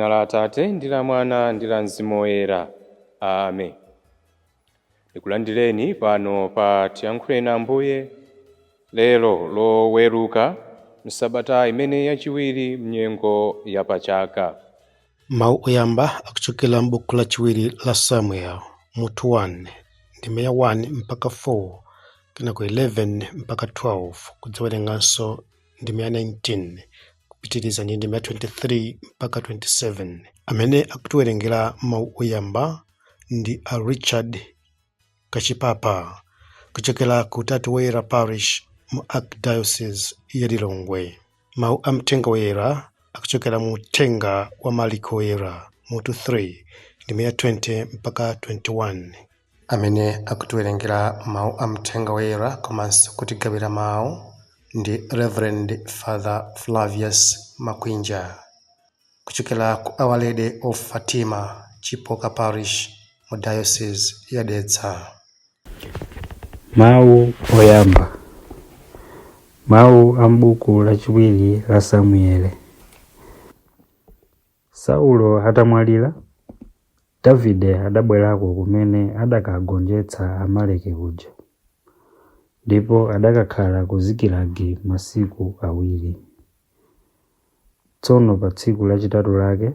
M'dzina la Atate ndi la Mwana ndi la Mzimu Woyera. Amen. Ndikulandireni pano pa Tiyankhuleni Ambuye lero loweruka msabata imene yachiwiri mnyengo ya pachaka. Mawu oyamba akuchokera m'buku lachiwiri la Samuel mutu 1 ndime ya 1 mpaka 4 kenako 11 mpaka 12 kudzawerenganso ndime ya 19 kupitiriza ndi ndime ya 23 mpaka 27. Amene akutiwerengera mawu oyamba ndi a Richard Kachipapa kuchokera ku Utatu Woyera Parish mu Archdiocese ya Lilongwe. Mawu a mthenga woyera akuchokera mu uthenga wa Mariko woyera mutu 3 ndime ya 20 mpaka 21. Amene akutiwerengera mawu a mthenga woyera komanso kutigawira mawu ndi Reverend Father Flavius Makwinja kuchokera ku Our Lady of Fatima Chipoka Parish mu Diocese ya Dedza. Mawu oyamba. Mawu a m'buku lachiwiri la Samuele. Saulo atamwalira, Davide adabwerako kumene adakagonjetsa Amaleki kuja, ndipo adakakhala ku Zikilagi masiku awiri. Tsono pa tsiku lachitatu lake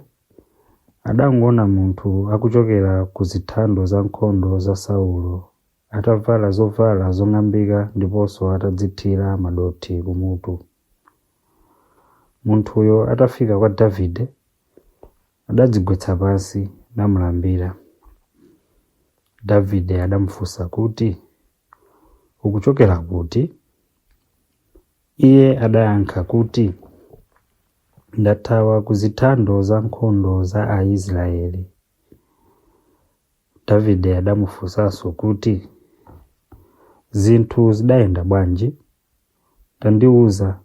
adangoona munthu akuchokera ku zithando za nkhondo za Saulo atavala zovala zong'ambika ndiponso atadzithira madothi kumutu. Munthuyo atafika kwa Davide adadzigwetsa pansi namulambira. Davide adamufunsa kuti, "Ukuchokera kuti?" Iye adayankha kuti, "Ndathawa ku zithando za nkhondo za Aisraeli." Davide adamufunsanso kuti, "Zinthu zidayenda bwanji? Tandiwuza."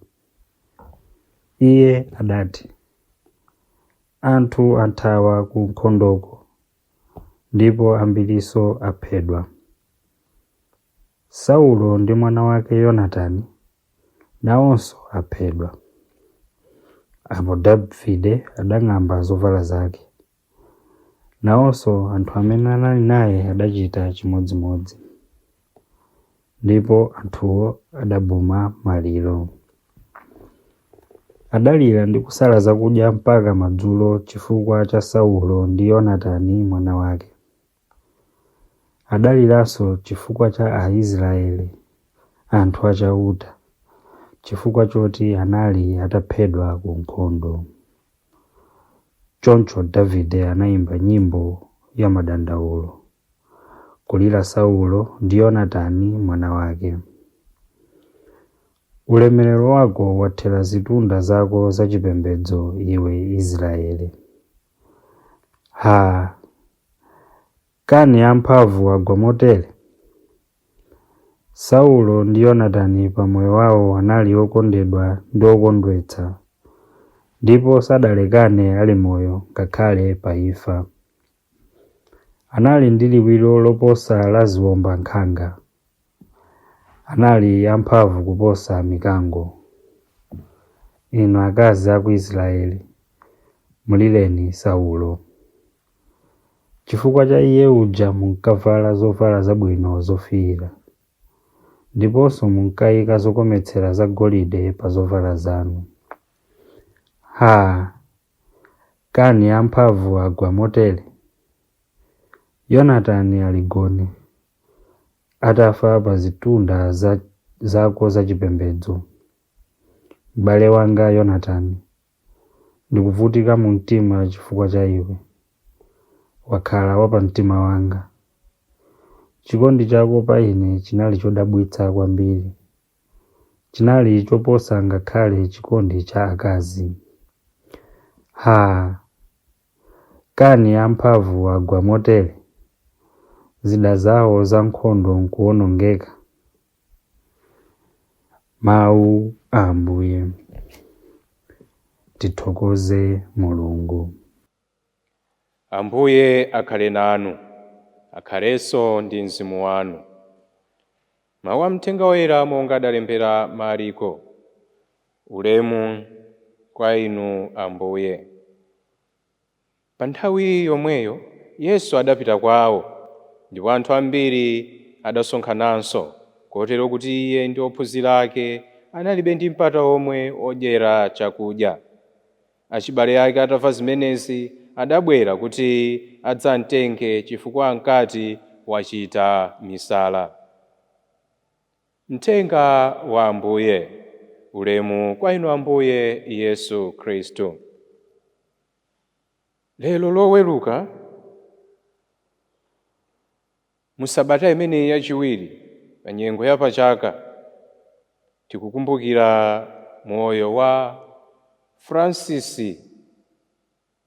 Iye adati, "Anthu athawa ku nkhondoko, ndipo ambirinso aphedwa. Saulo ndi mwana wake Yonatani nawonso aphedwa." Apo Davide adang'amba zovala zake. Nawonso anthu amene anali naye adachita chimodzimodzi. Ndipo anthuwo adabuma maliro. Adalira ndi kusala zakudya mpaka madzulo chifukwa cha Saulo ndi Yonatani mwana wake. Adaliranso chifukwa cha Aisraeli, anthu achauta, chifukwa choti anali ataphedwa ku nkhondo. Choncho Davide anayimba nyimbo ya madandawulo, kulira Saulo ndi Yonatani mwana wake. "Ulemerero wako wathera zitunda zako zachipembedzo, iwe Israeli. Haa! Kani amphamvu agwa motere?" Saulo ndi Yonatani pamoyo wawo anali okondedwa ndi okondwetsa, ndipo sadalekane ali moyo ngakhale pa imfa. Anali ndi liwiro loposa la ziwombankhanga. Anali amphamvu kuposa mikango. Inu akazi a ku Israeli, mulireni Saulo. Chifukwa cha iye uja munkavala zovala zabwino zofiira, ndiponso munkayika zokometsera zagolide pa zovala zanu. Haa! Kani amphamvu agwa motere? Yonatani aligone, atafa pa zitunda zako zachipembedzo. M'bale wanga Yonatani, ndikuvutika mu mtima chifukwa cha iwe. Wakhala wa pa mtima wanga. Chikondi chako pa ine chinali chodabwitsa kwambiri. Chinali choposa ngakhale chikondi cha akazi. Haa! Kani amphamvu agwa motere? Zida zawo za nkhondo nkuwonongeka. Mawu a Ambuye. Tithokoze Mulungu. Ambuye akhale nanu, akhalenso ndi mzimu wanu. Mawu a mthenga woyera monga adalembera Mariko. Ulemu kwa inu Ambuye. Pa nthawi yomweyo Yesu adapita kwawo, ndipo anthu ambiri adasonkhananso, kotero kuti iye ndi ophunzira ake analibe ndi mpata omwe odyera chakudya. Achibale ake atamva zimenezi adabwera kuti adzamtenge chifukwa ankati wachita misala. Mthenga wa Ambuye. Ulemu kwa inu Ambuye Yesu Khristu. Lero loweruka, mu sabata imeneyi yachiwiri pa nyengo ya pachaka, tikukumbukira moyo wa Francis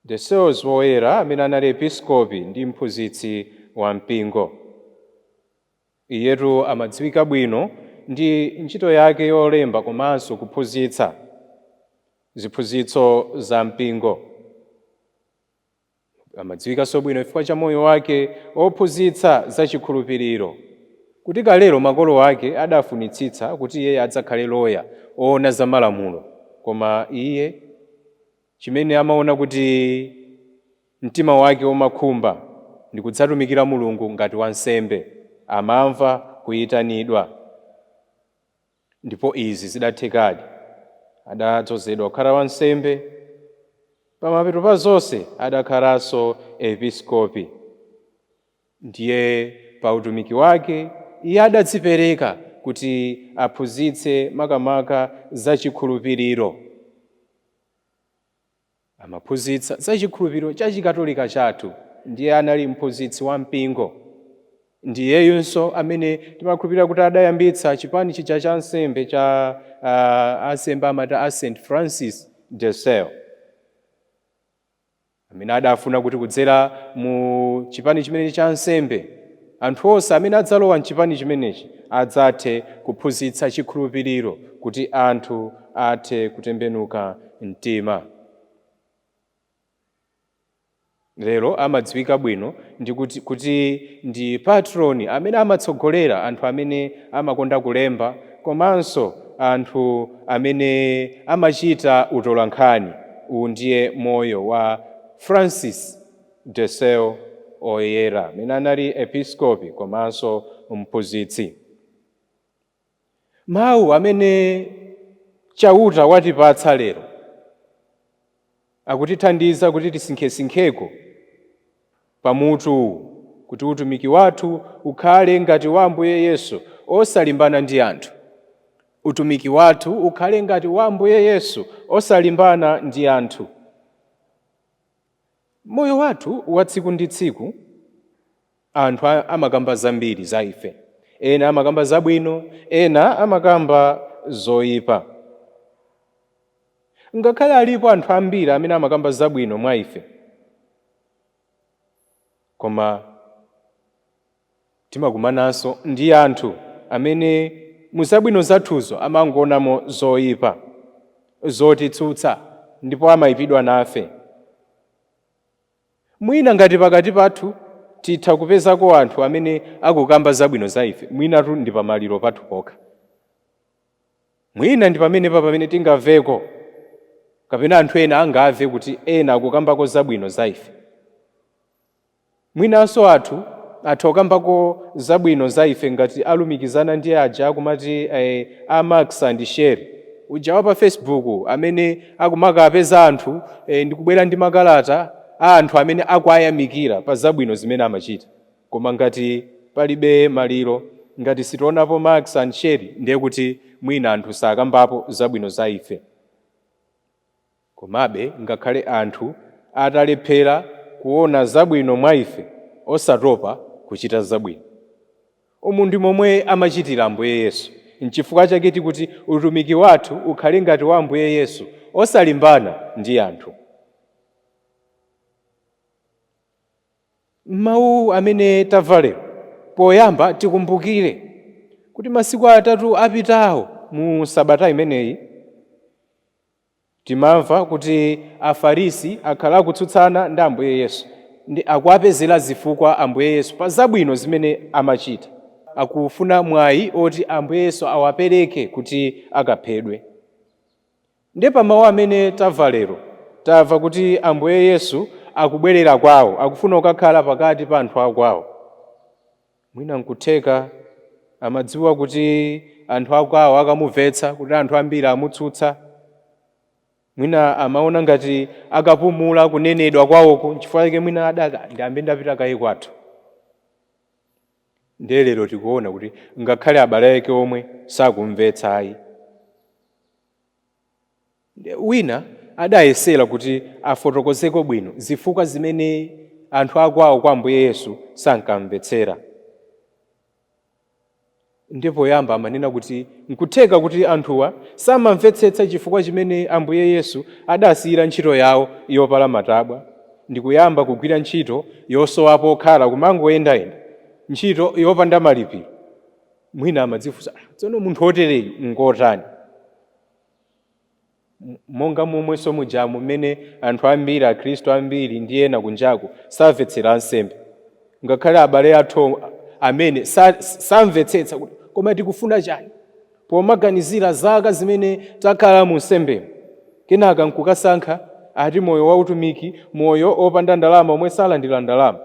de Sales woyera amene anali episkopi ndi mphunzitsi wa mpingo. Iyetu amadziwika bwino ndi ntchito yake yolemba komanso kuphunzitsa ziphunzitso za mpingo. Amadziwikanso bwino chifukwa cha moyo wake ophunzitsa za chikhulupiriro, kuti kalero makolo ake adafunitsitsa kuti iye adzakhale loya oona za malamulo, koma iye chimene amaona kuti mtima wake umakhumba ndi kudzatumikira Mulungu ngati wansembe, amamva kuyitanidwa. Ndipo izi zidathekadi, adadzozedwa kukhala wansembe, pamapeto pa zonse adakhalanso episkopi. Ndiye pa utumiki wake iye adadzipereka kuti aphunzitse makamaka za chikhulupiriro. Amaphunzitsa za chikhulupiriro cha chikatolika chathu. Ndiye anali mphunzitsi wa mpingo. Ndiyeyunso amene timakhulupirira kuti adayambitsa chipani chija cha nsembe cha ansembe amati a St. Francis de Sales, amene adafuna kuti kudzera mu chipani chimenechi cha nsembe anthu onse amene adzalowa mchipani chimenechi adzathe kuphunzitsa chikhulupiriro kuti anthu athe kutembenuka mtima. Lero amadziwika bwino ndi kuti ndi patroni amene amatsogolera anthu amene amakonda kulemba komanso anthu amene amachita utolankhani. Uwu ndiye moyo wa Francis de Sales oyera amene anali episkopi komanso mphunzitsi. Mawu amene Chauta watipatsa lero akutithandiza kuti tisinkhesinkeko pamutu, kuti utumiki wathu ukhale ngati wa Ambuye Yesu osalimbana ndi anthu. Utumiki wathu ukhale ngati wa Ambuye Yesu osalimbana ndi anthu. Moyo wathu wa tsiku ndi tsiku anthu amakamba zambiri za ife. Ena amakamba zabwino, ena amakamba zoyipa. Ngakhale alipo anthu ambiri amene amakamba zabwino mwa ife, koma timakumananso ndi anthu amene mu zabwino zathuzo amangoonamo zoyipa, zotitsutsa, ndipo amayipidwa nafe. Mwina ngati pakati pathu titha kupezako anthu amene akukamba zabwino za ife, mwinatu ndi pamaliro pathu pokha. Mwina ndi pamene tingamveko, kapena anthu ena angamve kuti ena akukambako zabwino za ife. Mwinanso atha kukambako zabwino za ife ngati alumikizana ndi aja akumati a Marx and Share, uja wa pa Facebook amene akumakapeza anthu ndi kubwera ndi makalata a anthu amene akuayamikira pa zabwino zimene amachita. Koma ngati palibe maliro, ngati sitionapo Marx and Share, ndiye kuti mwina anthu sakambapo zabwino za ife. Komabe ngakhale anthu atalephera kuona zabwino mwa ife, osatopa kuchita zabwino. Umu ndi momwe amachitira Ambuye Yesu. N'chifukwa chake tikuti utumiki wathu ukhale ngati wa Ambuye Yesu osalimbana ndi anthu. Mawu amene tamva lero, poyamba tikumbukire kuti masiku atatu apitawo mu sabata imeneyi timamva kuti Afarisi akhala akutsutsana ndi Ambuye Yesu, ndi akuapezera zifukwa Ambuye Yesu pa zabwino zimene amachita. Akufuna mwayi oti Ambuye Yesu awapereke kuti akaphedwe. Ndi pa mawu amene tamva lero, tamva kuti Ambuye Yesu akubwerera kwawo, akufuna kukakhala pakati pa anthu akwawo. Mwina nkutheka amadziwa kuti anthu akwawo akamumvetsa, kuti anthu ambiri amutsutsa. Mwina amaona ngati akapumula kunenedwa kwawoko, chifukwa chake mwina adaka ndiyambe ndapita kayi kwathu. Ndiye lero tikuona kuti ngakhale abale ake omwe sakumvetsa ayi. Wina adayesera kuti afotokozeko bwino zifukwa zimene anthu akwawo kwa Ambuye Yesu sankamvetsera. Ndipo yamba amanena kuti nkutheka kuti anthuwa samamvetsetsa chifukwa chimene Ambuye Yesu adasiyira ntchito yawo yopala matabwa, ndikuyamba kugwira ntchito yosowapo okhala kumangoyendayenda, ntchito yopanda malipiro. Mwina amadzifunsa, tsono munthu otereyu ngotani? Monga momwenso mujamu mmene anthu ambiri, akhristu ambiri ndi ena kunjaku samvetsera ansembe. Ngakhale abale athu amene samvetsetsa kuti koma tikufuna chani pomaganizira zaka zimene takhala mu nsembemo, kenaka nkukasankha ati moyo wautumiki, moyo opanda ndalama omwe salandira ndalama.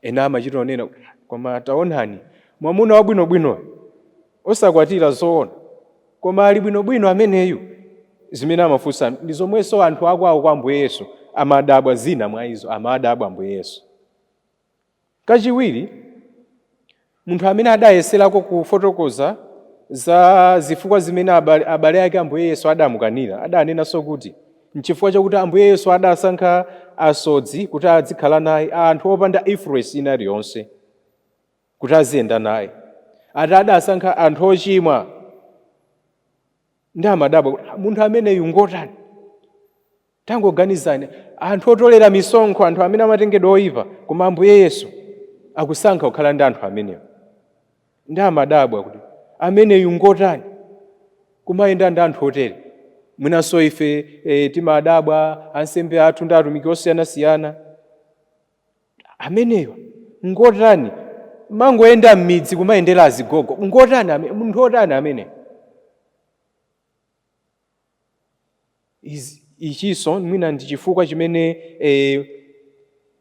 Ena amachita onena koma taonani mwamuna wabwinobwino osakwatira zoona, koma ali bwinobwino ameneyu. Zimene amafunsa ndi zomwenso anthu akwawo kwa Ambuye Yesu amadabwa, zina mwa izo amadabwa Ambuye Yesu. Kachiwiri, munthu amene adayeserako kufotokoza za zifukwa zimene abale ake Ambuye Yesu adamukanira, adanenanso kuti nchifukwa chakuti Ambuye Yesu adasankha asodzi kuti adzikhala naye, anthu opanda influence ina iliyonse kuti aziyenda naye. Ati adasankha anthu ochimwa. Ndi amadabwa munthu ameneyu ngotani? Tangoganizani, anthu otolera misonkho, anthu amene amatengedwa oyipa, koma Ambuye Yesu akusankha kukhala ndi anthu amenewo. Ndi amadabwa kuti ameneyu ngotani kumayenda ndi anthu otere. Mwinanso ife timadabwa, ansembe athu ndi atumiki osiyanasiyana. Ameneyo ngotani mangoyenda m'midzi kumayendera azigogo, ngotani munthu otani ameneyo? Ichinso mwina ndi chifukwa chimene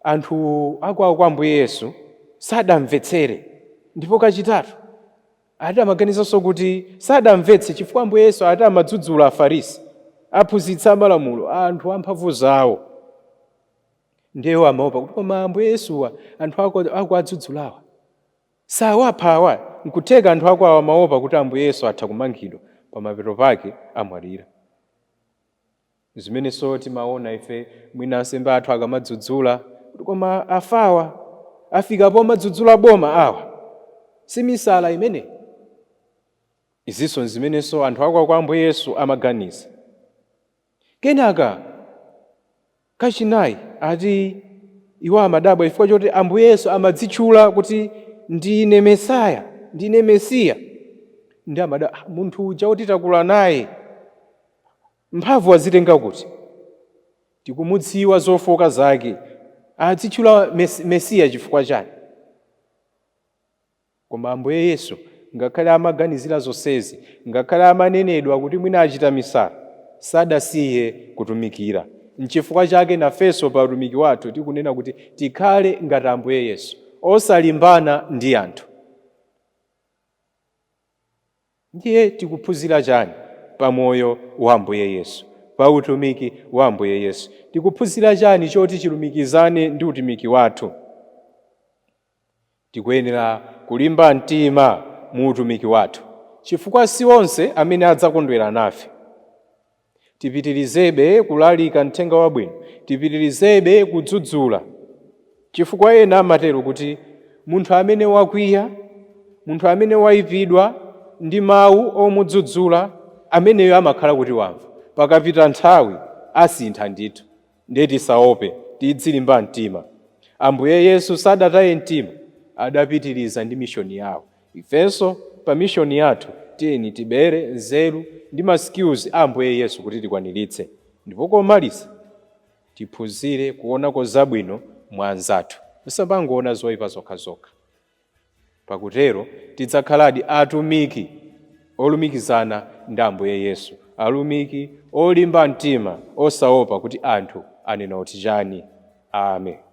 anthu akwawo kwa Ambuye Yesu sadamvetsere. Ndipo kachitatu, adamaganizanso kuti sadamvetse chifukwa Ambuye Yesu adamadzudzula Afarisi, aphunzitsa amalamulo, anthu amphamvu zawo. Ndiye amaopa kuti koma Ambuye Yesuwa anthu akuadzudzulawa sawaphawa. Nkutheka anthu akwawo amaopa kuti Ambuye Yesu atha kumangidwa, pamapeto pake amwalira. Zimenenso timaona ife mwina ansembe athu akamadzudzula kuti koma afawa afika pomadzudzula boma awa, si misala imene. Izinso zimenenso anthu akwawo kwa Ambuye Yesu amaganiza. Kenaka kachinayi ati iwo amadabwa chifukwa choti Ambuye Yesu amadzitchula kuti ndine Mesaya, ndine Mesiya. Ndi amadabwa munthu uja oti takula naye mphamvu azitenga kuti? Tikumudziwa zofoka zake, adzitchula Mesiya chifukwa chani? Koma Ambuye Yesu ngakhale amaganizira zonsezi, ngakhale amanenedwa kuti mwina achita misala, sadasiye kutumikira. N'chifukwa chake nafenso pa utumiki wathu tikunena kuti tikhale ngati Ambuye Yesu, osalimbana ndi anthu. Ndiye tikuphunzira chani pa moyo wa Ambuye Yesu, pa utumiki wa Ambuye Yesu? Tikuphunzira chani choti chilumikizane ndi utumiki wathu? Tikuyenera kulimba mtima mu utumiki wathu, chifukwa si onse amene adzakondwera nafe. Tipitirizebe kulalika mthenga wabwino, tipitirizebe kudzudzula, chifukwa ena amatero kuti munthu amene wakwiya, munthu amene wayipidwa ndi mawu omudzudzula, ameneyo amakhala kuti wamva. Pakapita nthawi asintha ndithu. Ndiye tisaope, tidzilimba mtima. Ambuye Yesu sadataye mtima, adapitiriza ndi mishoni yawo. Ifenso pa mishoni yathu tiyeni tibere nzeru ndi maskills a Ambuye Yesu kuti tikwaniritse. Ndipo komaliza tiphunzire kuonako zabwino mwa anzathu, musamangoona zoyipa zokhazokha. Pakutero tidzakhaladi atumiki olumikizana ndi Ambuye Yesu, alumiki olimba mtima, osaopa kuti anthu anena kuti chani. amen.